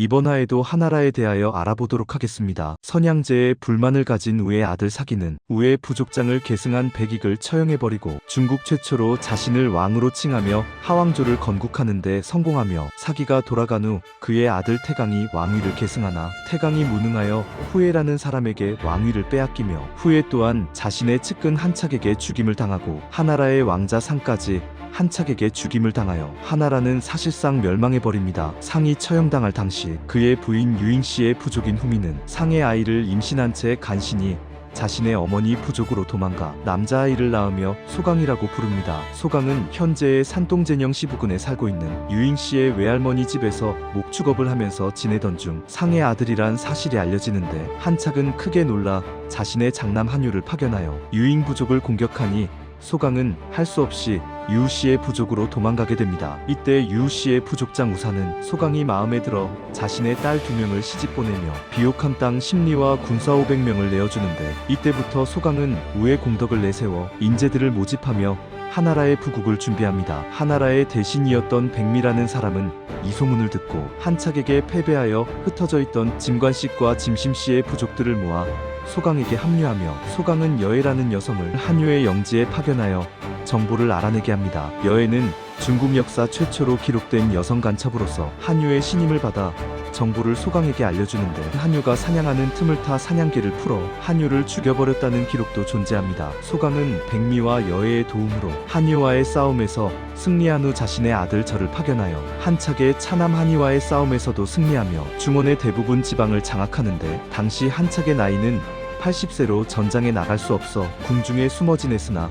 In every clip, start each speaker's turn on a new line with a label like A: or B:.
A: 이번 화에도 하나라에 대하여 알아보도록 하겠습니다. 선양제에 불만을 가진 우의 아들 사기는 우의 부족장을 계승한 백익을 처형해버리고 중국 최초로 자신을 왕으로 칭하며 하왕조를 건국하는데 성공하며, 사기가 돌아간 후 그의 아들 태강이 왕위를 계승하나 태강이 무능하여 후예라는 사람에게 왕위를 빼앗기며, 후예 또한 자신의 측근 한착에게 죽임을 당하고 하나라의 왕자 상까지 한착에게 죽임을 당하여 하나라는 사실상 멸망해버립니다. 상이 처형당할 당시 그의 부인 유잉씨의 부족인 후미는 상의 아이를 임신한 채 간신히 자신의 어머니 부족으로 도망가 남자아이를 낳으며 소강이라고 부릅니다. 소강은 현재의 산동제녕시 부근에 살고 있는 유잉씨의 외할머니 집에서 목축업을 하면서 지내던 중 상의 아들이란 사실이 알려지는데, 한착은 크게 놀라 자신의 장남 한유를 파견하여 유잉 부족을 공격하니 소강은 할 수 없이 유우씨의 부족으로 도망가게 됩니다. 이때 유우씨의 부족장 우사는 소강이 마음에 들어 자신의 딸 2명을 시집 보내며 비옥한 땅 10리와 군사 500명을 내어주는데, 이때부터 소강은 우의 공덕을 내세워 인재들을 모집하며 하나라의 부국을 준비합니다. 하나라의 대신이었던 백미라는 사람은 이 소문을 듣고 한착에게 패배하여 흩어져 있던 짐관씨과 짐심씨의 부족들을 모아 소강에게 합류하며, 소강은 여애라는 여성을 한유의 영지에 파견하여 정보를 알아내게 합니다. 여애는 중국 역사 최초로 기록된 여성 간첩으로서 한유의 신임을 받아 정보를 소강에게 알려주는데, 한유가 사냥하는 틈을 타 사냥개를 풀어 한유를 죽여버렸다는 기록도 존재합니다. 소강은 백미와 여애의 도움으로 한유와의 싸움에서 승리한 후 자신의 아들 절을 파견하여 한착의 차남 한이와의 싸움에서도 승리하며 중원의 대부분 지방을 장악하는데, 당시 한착의 나이는 80세로 전장에 나갈 수 없어 궁중에 숨어 지냈으나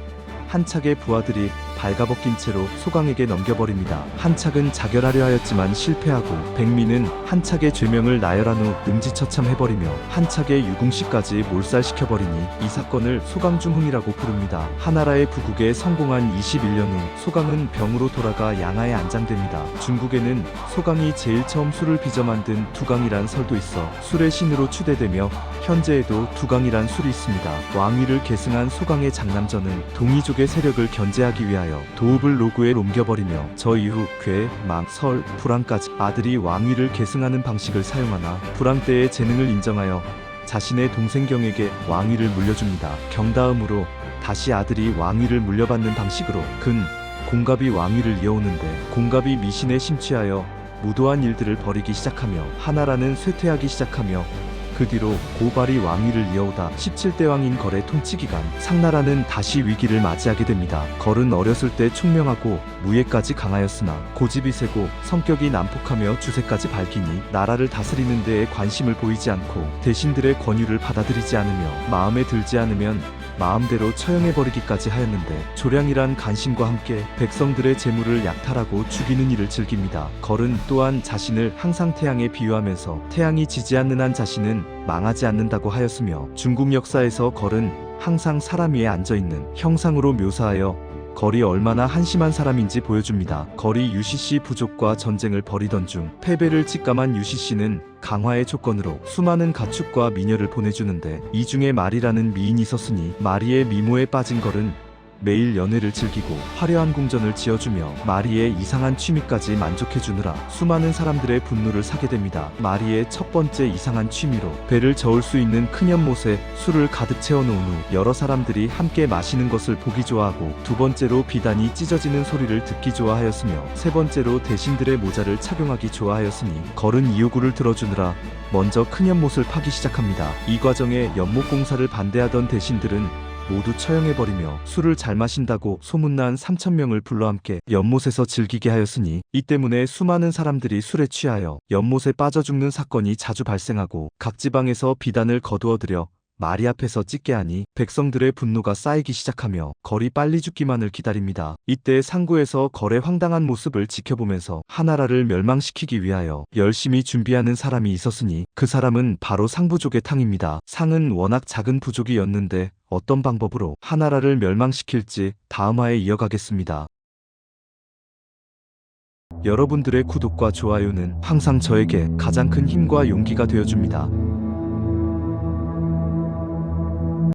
A: 한착의 부하들이 발가벗긴 채로 소강에게 넘겨버립니다. 한착은 자결하려 하였지만 실패하고, 백미는 한착의 죄명을 나열한 후 능지처참해버리며 한착의 유궁씨까지 몰살시켜버리니 이 사건을 소강중흥이라고 부릅니다. 하나라의 부국에 성공한 21년 후 소강은 병으로 돌아가 양하에 안장됩니다. 중국에는 소강이 제일 처음 술을 빚어 만든 두강이란 설도 있어 술의 신으로 추대되며, 현재에도 두강이란 술이 있습니다. 왕위를 계승한 소강의 장남전은 동이족의 세력을 견제하기 위하여 도읍을 로구에 옮겨버리며 저 이후 괴, 망, 설, 불황까지 아들이 왕위를 계승하는 방식을 사용하나, 불황 때의 재능을 인정하여 자신의 동생 경에게 왕위를 물려줍니다. 경 다음으로 다시 아들이 왕위를 물려받는 방식으로 근, 공갑이 왕위를 이어오는데, 공갑이 미신에 심취하여 무도한 일들을 벌이기 시작하며 하나라는 쇠퇴하기 시작하며, 그 뒤로 고발이 왕위를 이어오다 17대 왕인 걸의 통치기간 상나라는 다시 위기를 맞이하게 됩니다. 걸은 어렸을 때 총명하고 무예까지 강하였으나 고집이 세고 성격이 난폭하며 주세까지 밝히니 나라를 다스리는 데에 관심을 보이지 않고 대신들의 권유를 받아들이지 않으며 마음에 들지 않으면 마음대로 처형해버리기까지 하였는데, 조량이란 간신과 함께 백성들의 재물을 약탈하고 죽이는 일을 즐깁니다. 걸은 또한 자신을 항상 태양에 비유하면서 태양이 지지 않는 한 자신은 망하지 않는다고 하였으며, 중국 역사에서 걸은 항상 사람 위에 앉아있는 형상으로 묘사하여 걸이 얼마나 한심한 사람인지 보여줍니다. 걸이 유시씨 부족과 전쟁을 벌이던 중 패배를 직감한 유시씨는 강화의 조건으로 수많은 가축과 미녀를 보내주는데, 이 중에 마리라는 미인이 있었으니 마리의 미모에 빠진 걸은 매일 연회를 즐기고 화려한 궁전을 지어주며 마리의 이상한 취미까지 만족해주느라 수많은 사람들의 분노를 사게 됩니다. 마리의 첫 번째 이상한 취미로 배를 저을 수 있는 큰 연못에 술을 가득 채워놓은 후 여러 사람들이 함께 마시는 것을 보기 좋아하고, 두 번째로 비단이 찢어지는 소리를 듣기 좋아하였으며, 세 번째로 대신들의 모자를 착용하기 좋아하였으니 걸은 이 요구를 들어주느라 먼저 큰 연못을 파기 시작합니다. 이 과정에 연못 공사를 반대하던 대신들은 모두 처형해버리며 술을 잘 마신다고 소문난 3,000명을 불러 함께 연못에서 즐기게 하였으니, 이 때문에 수많은 사람들이 술에 취하여 연못에 빠져 죽는 사건이 자주 발생하고, 각 지방에서 비단을 거두어들여 마리 앞에서 찢게 하니 백성들의 분노가 쌓이기 시작하며 걸이 빨리 죽기만을 기다립니다. 이때 상구에서 걸의 황당한 모습을 지켜보면서 하나라를 멸망시키기 위하여 열심히 준비하는 사람이 있었으니, 그 사람은 바로 상부족의 탕입니다. 상은 워낙 작은 부족이었는데 어떤 방법으로 하나라를 멸망시킬지 다음 화에 이어가겠습니다. 여러분들의 구독과 좋아요는 항상 저에게 가장 큰 힘과 용기가 되어줍니다.